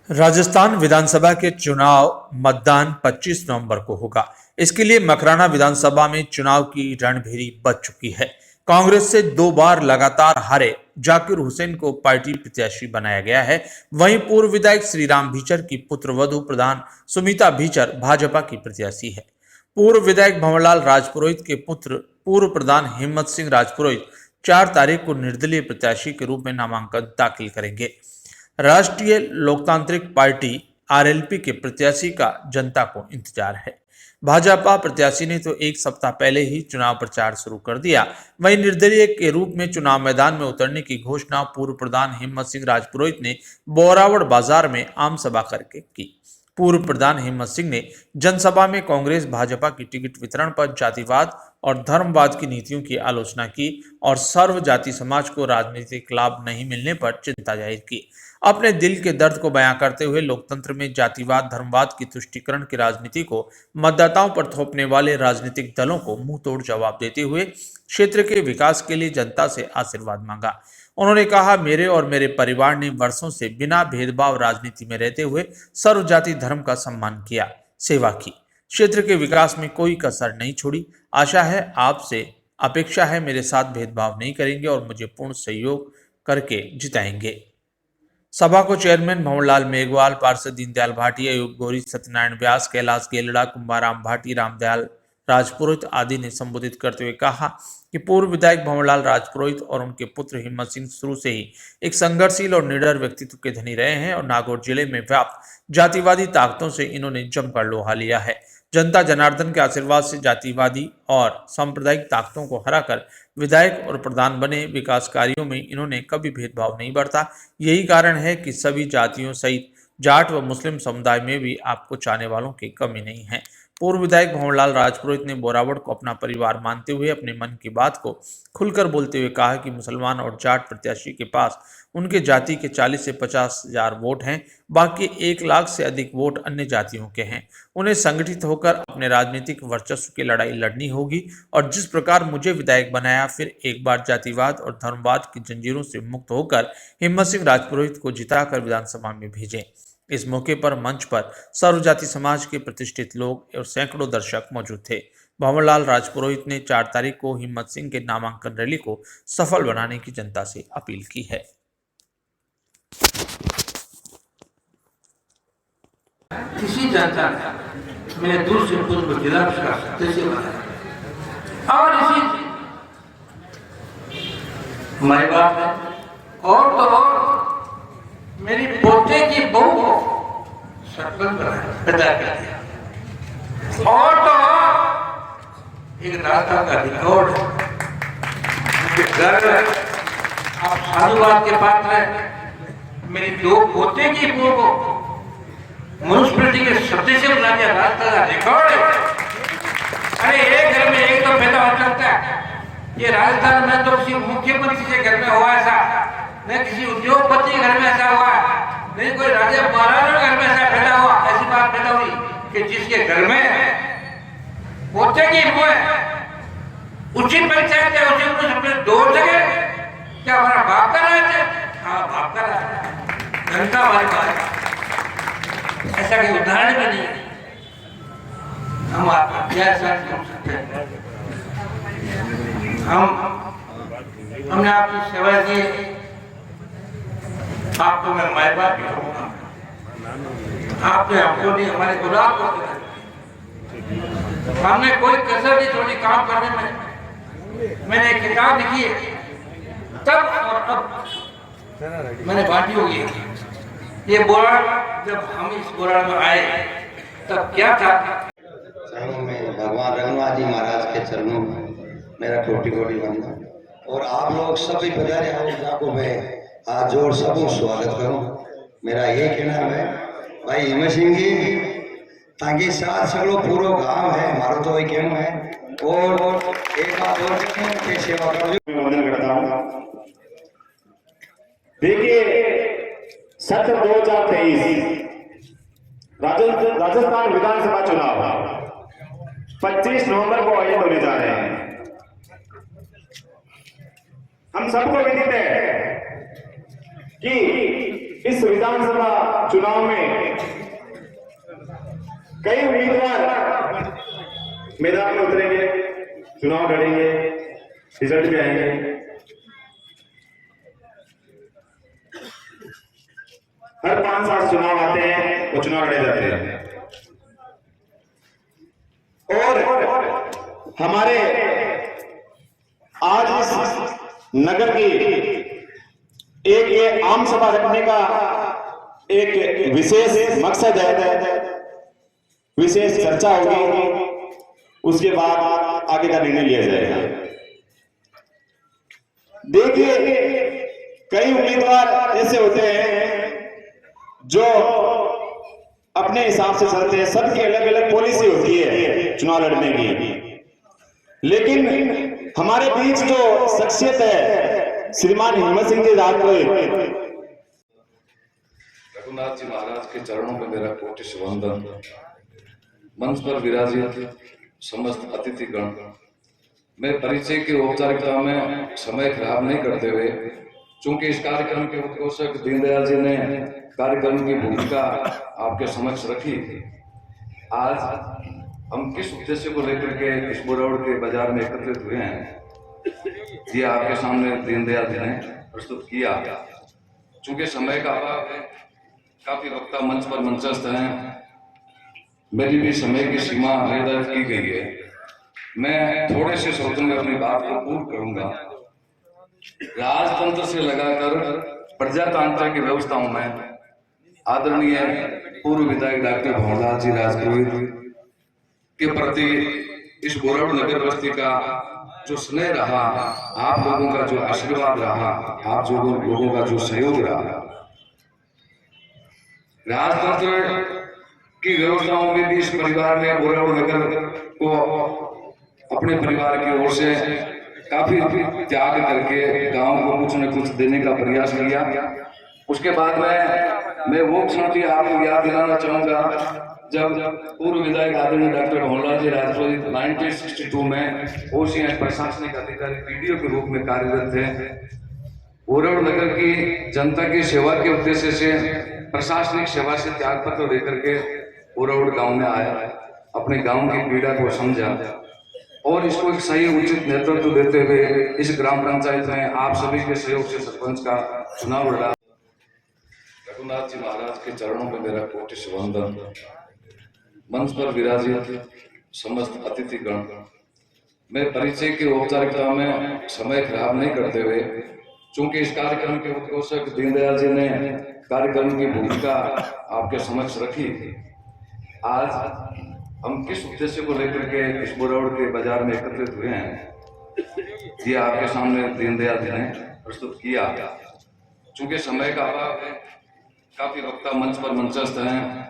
राजस्थान विधानसभा के चुनाव मतदान 25 नवंबर को होगा। इसके लिए मकराना विधानसभा में चुनाव की रणभेरी बज चुकी है। कांग्रेस से 2 बार लगातार हारे जाकिर हुसैन को पार्टी प्रत्याशी बनाया गया है। वहीं पूर्व विधायक श्रीराम भीचर की पुत्रवधू प्रधान सुमिता भीचर भाजपा की प्रत्याशी है। पूर्व विधायक भंवरलाल राजपुरोहित के पुत्र पूर्व प्रधान हिम्मत सिंह राजपुरोहित 4 तारीख को निर्दलीय प्रत्याशी के रूप में नामांकन दाखिल करेंगे। राष्ट्रीय लोकतांत्रिक पार्टी आरएलपी के प्रत्याशी का जनता को इंतजार है। भाजपा प्रत्याशी ने तो एक सप्ताह पहले ही चुनाव प्रचार शुरू कर दिया। वहीं निर्दलीय के रूप में चुनाव मैदान में उतरने की घोषणा पूर्व प्रधान हिम्मत सिंह राजपुरोहित ने बोरावड़ बाजार में आम सभा करके की। पूर्व प्रधान हिम्मत सिंह ने जनसभा में कांग्रेस भाजपा की टिकट वितरण पर जातिवाद और धर्मवाद की नीतियों की आलोचना की और सर्व जाति समाज को राजनीतिक लाभ नहीं मिलने पर चिंता जाहिर की। अपने दिल के दर्द को बयां करते हुए लोकतंत्र में जातिवाद धर्मवाद की तुष्टीकरण की राजनीति को मतदाताओं पर थोपने वाले राजनीतिक दलों को मुंह तोड़ जवाब देते हुए क्षेत्र के विकास के लिए जनता से आशीर्वाद मांगा। उन्होंने कहा, मेरे और मेरे परिवार ने वर्षों से बिना भेदभाव राजनीति में रहते हुए सर्व जाति धर्म का सम्मान किया, सेवा की, क्षेत्र के विकास में कोई कसर नहीं छोड़ी। आशा है, आपसे अपेक्षा है मेरे साथ भेदभाव नहीं करेंगे और मुझे पूर्ण सहयोग करके जिताएंगे। सभा को चेयरमैन भंवरलाल मेघवाल, पार्षद दीनदयाल भाटिया, अयूब गौरी, सत्यनारायण व्यास, कैलाश गेलड़ा, कुंभाराम भाटी, रामदयाल राजपुरोहित आदि ने संबोधित करते हुए कहा कि पूर्व विधायक भंवरलाल राजपुरोहित और उनके पुत्र हिम्मत सिंह शुरू से ही एक संघर्षशील और निडर व्यक्तित्व के धनी रहे हैं और नागौर जिले में व्याप्त जातिवादी ताकतों से इन्होंने जमकर लोहा लिया है। जनता जनार्दन के आशीर्वाद से जातिवादी और सांप्रदायिक ताकतों को हराकर विधायक और प्रधान बने। विकास कार्यों में इन्होंने कभी भेदभाव नहीं बरता। यही कारण है कि सभी जातियों सहित जाट व मुस्लिम समुदाय में भी आपको चाहने वालों की कमी नहीं है। पूर्व विधायक भंवरलाल राजपुरोहित ने बोरावड़ को अपना परिवार मानते हुए अपने मन की बात को खुलकर बोलते हुए कहा कि मुसलमान और जाट प्रत्याशी के पास उनके जाति के 40 से 50 हजार वोट हैं, बाकी 1 लाख से अधिक वोट अन्य जातियों के हैं। उन्हें संगठित होकर अपने राजनीतिक वर्चस्व की लड़ाई लड़नी होगी और जिस प्रकार मुझे विधायक बनाया, फिर एक बार जातिवाद और धर्मवाद की जंजीरों से मुक्त होकर हिम्मत सिंह राजपुरोहित को जिताकर विधानसभा में भेजें। इस मौके पर मंच पर सर्व जाति समाज के प्रतिष्ठित लोग और सैकड़ों दर्शक मौजूद थे। भंवरलाल राजपुरोहित ने 4 तारीख को हिम्मत सिंह के नामांकन रैली को सफल बनाने की जनता से अपील की है। किसी जनता ने मैंने दूर से पूर्व जिला का सदस्य बनाया और इसी माई बाप है और तो और मेरी पोते की बहू को सरपंच पैदा कर दिया और तो और एक रास्ता का रिकॉर्ड घर आप साधुवाद के पास है। मेरी 2 पोते की बहू को म्यूनिसिपैलिटी के सदस्य बना दिया, रास्ता का रिकॉर्ड है। अरे एक घर में एक तो पैदा हो सकता है। ये राजस्थान में तो किसी मुख्यमंत्री के घर में हुआ ऐसा, नहीं किसी उद्योगपति के घर में ऐसा हुआ, नहीं कोई राजा महाराजा घर में ऐसा पैदा हुआ। ऐसी बात पैदा हुई कि जिसके घर में पोते की बहू है, उचित पंचायत है, उचित अपने 2 जगह क्या हमारा बाप का राज है? हाँ, बाप का राज है, जनता हमारी बात है। ऐसा कोई उदाहरण भी नहीं है। हम आपका क्या एहसास कर सकते हैं? हमने आपकी सेवा की, आपको मैं माय बाप भी कहूँगा। आपने हमको नहीं, हमारे गुलाब को हमने कोई कसर नहीं छोड़ी काम करने में। मैंने एक किताब लिखी है, तब और अब मैंने बांटी होगी। ये बोराड़, जब हम इस बोराड़ में आए तब क्या था? चरणों में भगवान रघुनाथ जी महाराज के चरणों में मेरा कोटि कोटि वंदन और आप लोग सभी पधारे आओ को मैं हाथ जोड़ सबको स्वागत करूं। मेरा ये कहना है भाई हिम्मत सिंह जी ताकि साथ सगड़ो पूरा गांव है हमारा, तो वही कहना है और एक बात और के सेवा करो। वंदन करता हूं। देखिए, सत्र 2023 राजस्थान विधानसभा चुनाव 25 नवंबर को आयोजित होने जा रहे हैं। हम सबको विदित है कि इस विधानसभा चुनाव में कई उम्मीदवार मैदान में उतरेंगे, चुनाव लड़ेंगे, रिजल्ट भी आएंगे। हर 5 साल चुनाव आते हैं, वो चुनाव लड़े जाते हैं। और हमारे आज इस नगर की एक ये आम सभा रखने का एक विशेष मकसद है, विशेष चर्चा होगी, उसके बाद आगे का निर्णय लिया जाएगा। देखिए, कई उम्मीदवार ऐसे होते हैं जो अपने हिसाब से चलते हैं, सबकी अलग अलग पॉलिसी होती है चुनाव लड़ने की। लेकिन हमारे बीच जो शख्सियत है श्रीमान हिम्मत सिंह जी राजपुरी, रघुनाथ जी महाराज के चरणों में मेरा कोटि वंदन। मंच पर विराजित समस्त अतिथिगण, मैं परिचय की औपचारिकता में समय खराब नहीं करते हुए, चूंकि इस कार्यक्रम के उद्घोषक दीनदयाल जी ने कार्यक्रम की भूमिका आपके समक्ष रखी, आज हम किस उद्देश्य को लेकर के इस बोरावड़ के बाजार में एकत्रित हुए हैं, ये आपके सामने दीनदयाल जी ने प्रस्तुत किया। चूंकि समय का अभाव है, काफी वक्ता मंच पर मंचस्थ हैं, मेरी भी समय की सीमा निर्धारित की गई है। मैं थोड़े से शब्दों में अपनी बात को पूर्ण करूंगा। राजतंत्र से लगाकर प्रजातांत्रिक व्यवस्थाओं में आदरणीय पूर्व विधायक डॉक्टर भंवरलाल जी राजपुरोहित के प्रति इस बोरावड़ नगर बस्ती का जो स्नेह रहा, आप लोगों का जो आशीर्वाद रहा, आप जो लोगों का जो सहयोग रहा, राजतंत्र की व्यवस्थाओं में भी इस परिवार ने बोरावड़ नगर को अपने परिवार की ओर से काफी त्याग करके गांव को कुछ न कुछ देने का प्रयास किया। उसके बाद में मैं वो क्षण भी आपको याद दिलाना चाहूंगा जब पूर्व विधायक आदरणीय डॉक्टर भंवरलाल जी राजपुरोहित 1962 में ओसीएस प्रशासनिक अधिकारी पीडीओ के रूप में कार्यरत थे। बोरावड़ नगर की जनता की सेवा के उद्देश्य से प्रशासनिक सेवा से त्याग पत्र देकर के बोरावड़ गांव में आया, अपने गांव की पीड़ा को समझा और इसको एक सही उचित नेतृत्व देते हुए इस ग्राम पंचायत में आप सभी के सहयोग से सरपंच का चुनाव लड़ा। रघुनाथ जी महाराज के चरणों में मेरा कोटि वंदन। मंच पर विराजित समस्त अतिथिगण, मैं परिचय की औपचारिकता में समय खराब नहीं करते हुए, चूंकि इस कार्यक्रम के उद्घोषक दीनदयाल जी ने कार्यक्रम की भूमिका आपके समक्ष रखी, आज हम किस उद्देश्य को लेकर के इस बोरावड़ के बाजार में एकत्रित हुए हैं, ये आपके सामने दीनदयाल जी ने प्रस्तुत किया। चूंकि समय का अभाव है, काफी वक्ता मंच पर मंचस्थ हैं,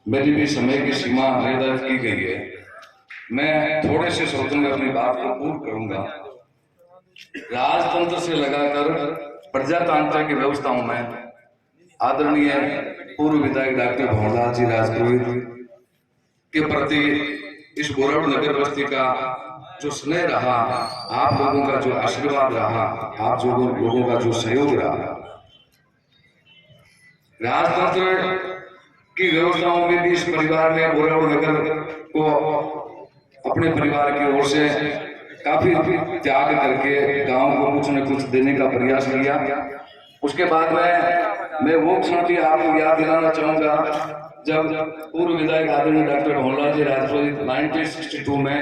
मेरी भी समय की सीमा निर्धारित की गई है। मैं थोड़े से शब्दों में अपनी बात को पूर्ण करूंगा। राजतंत्र से लगाकर प्रजातांत्रिक व्यवस्थाओं में आदरणीय पूर्व विधायक डॉक्टर भंवरलाल जी राजपुरोहित के प्रति इस बोरावड़ नगर बस्ती का जो स्नेह रहा, आप लोगों का जो आशीर्वाद रहा, आप जो लोगों का जो सहयोग रहा, राजतंत्र की व्यवस्थाओं में भी इस परिवार ने बोरावड़ नगर को अपने परिवार की ओर से काफी त्याग करके गांव को कुछ न कुछ देने का प्रयास किया। उसके बाद में मैं वो क्षण भी आपको याद दिलाना चाहूंगा जब पूर्व विधायक आदरणीय डॉक्टर भंवरलाल जी राजपुरोहित 1962 में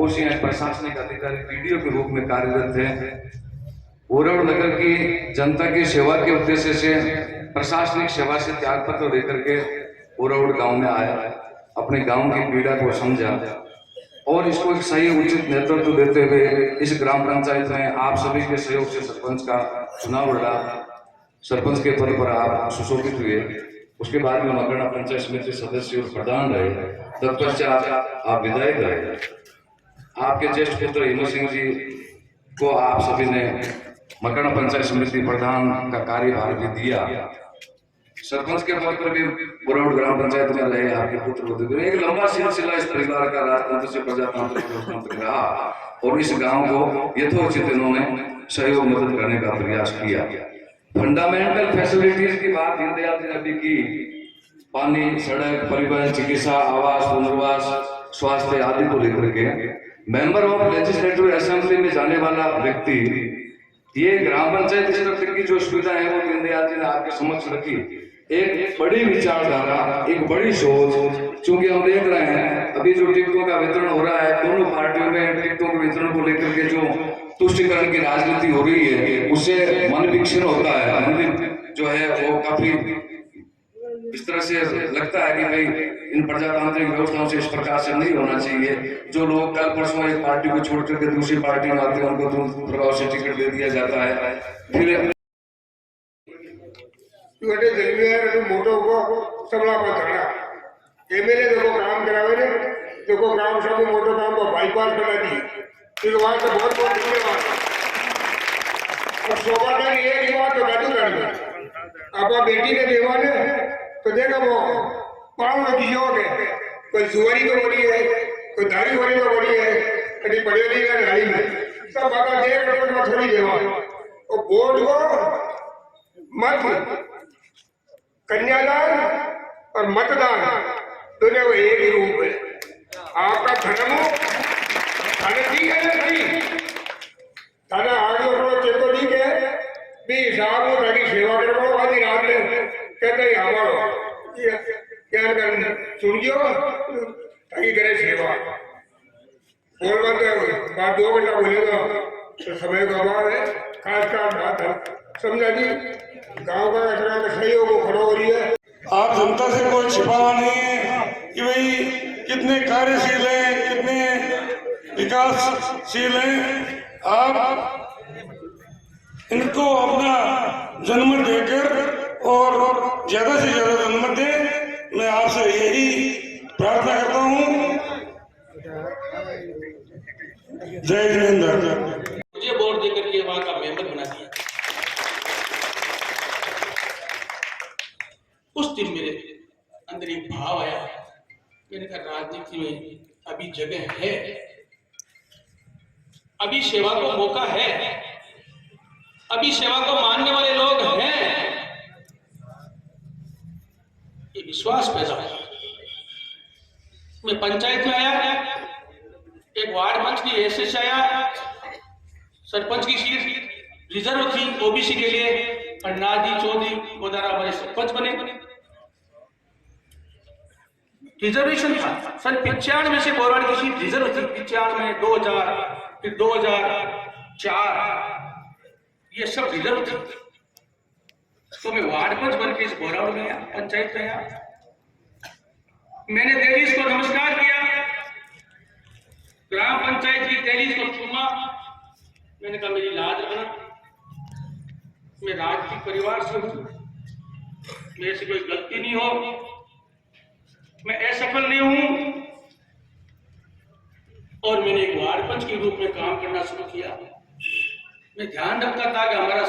ओसीएस प्रशासनिक अधिकारी पीडीओ के रूप में कार्यरत थे। बोरावड़ नगर की जनता की सेवा के उद्देश्य से प्रशासनिक सेवा से त्याग पत्र देकर के बोरावड़ गांव में आया, अपने गांव की पीड़ा को समझा और इसको एक सही उचित नेतृत्व देते हुए इस ग्राम पंचायत में आप सभी के सहयोग से सरपंच का चुनाव लड़ा। सरपंच के पद पर आप सुशोभित हुए। उसके बाद में मकराना पंचायत समिति सदस्य और प्रधान रहे। तत्पश्चात आप विधायक रहे। आपके ज्येष्ठ पुत्र हिम्मत सिंह जी को आप सभी ने मकराना पंचायत समिति प्रधान का कार्यभार भी दिया। सरपंच के पद पर भी बोरावड़ ग्राम पंचायत में रहे आपके पुत्र। एक लंबा सिलसिला इस परिवार का राजतंत्र से प्रजातंत्र रहा और इस गांव को यथोचित इन्होंने सहयोग मदद करने का प्रयास किया। फंडामेंटल फैसिलिटीज की बात दीनदयाल जी ने अभी की, पानी, सड़क, परिवहन, चिकित्सा, आवास, पुनर्वास, स्वास्थ्य आदि को लेकर के मेंबर ऑफ लेजिस्लेटिव असेंबली में जाने वाला व्यक्ति, ये ग्राम पंचायत स्तर तक की जो सुविधा है वो दीनदयाल जी ने आपके समक्ष रखी। एक बड़ी विचारधारा, एक बड़ी सोच, चूंकि हम देख रहे हैं अभी जो टिकटों का वितरण हो रहा है, दोनों पार्टियों में टिकटों के वितरण को लेकर के जो तुष्टिकरण की राजनीति हो रही है, उससे मन विक्षण होता है, मन जो है वो काफी इस तरह से लगता है कि भाई इन प्रजातांत्रिक व्यवस्थाओं से इस प्रकार से नहीं होना चाहिए। जो लोग कल परसों एक पार्टी को छोड़ करके दूसरी पार्टी में आते हैं उनको तुरंत प्रभाव से टिकट दे दिया जाता है। फिर मोटो को सबला पर धरा एमएलए देखो काम करावे ने, देखो काम सब मोटो काम को बाईपास करा दी, तो वहां से बहुत बहुत धन्यवाद। और शोभा का एक बात तो दादू कर दो, आपा बेटी ने देवा ने तो देखा वो पाँव रखी जो के कोई सुवरी तो बड़ी है, कोई दाढ़ी वाली तो बड़ी है, कभी पड़ेली का गाड़ी में सब बाबा देख रहे हैं थोड़ी देवा। और वोट को मत कन्यादान और मतदान दोनों को एक ही रूप है। आपका धर्म थाने ठीक है ना, नहीं थाने आगे थोड़ा चेतो ठीक है भी हिसाब में ताकि सेवा करो आदि रात में कहते हैं हमारो क्या कर सुनियो ताकि करे सेवा। और बात 2 घंटा बोलेगा तो समय का अभाव है, खास बात है समझा जी। गांव का कचरा का सहयोग को खड़ा हो रही है। आप जनता से कोई छिपावा नहीं है कि भाई कितने कार्यशील हैं, कितने विकासशील हैं। आप इनको अपना जनमत देकर और ज्यादा से ज्यादा जनमत दें, मैं आपसे यही प्रार्थना करता हूँ। जय जिनेंद्र। मुझे वोट देकर के वहां का मेंबर बना दिया। उस दिन मेरे अंदर एक भाव आया, मैंने कहा राजनीति में अभी जगह है, अभी सेवा को मौका है, अभी सेवा को मानने वाले लोग हैं, ये विश्वास पैदा हुआ। मैं पंचायत में आया, एक वार्ड पंच की हैसियत से आया, सरपंच की सीट रिजर्व थी ओबीसी के लिए, और नादी चौधरी गोदारा हमारे सरपंच बने। रिजर्वेशन था सन 95 से बोराड़ की सीट रिजर्व थी, 95, 2000, फिर 2004, ये सब रिजर्व थी। तो मैं वार्ड पंच बन के इस बोराड़ में आया, पंचायत में आया। मैंने देवीस को नमस्कार किया, ग्राम पंचायत की देवीस को चूमा। मैंने कहा मेरी लाज रखना, मैं राजनीतिक परिवार से हूं, मेरे से कोई गलती नहीं हो, मैं असफल नहीं हूं। और मैंने एक वार्ड पंच के रूप में काम करना शुरू किया। मैं ध्यान रखता था कि हमारा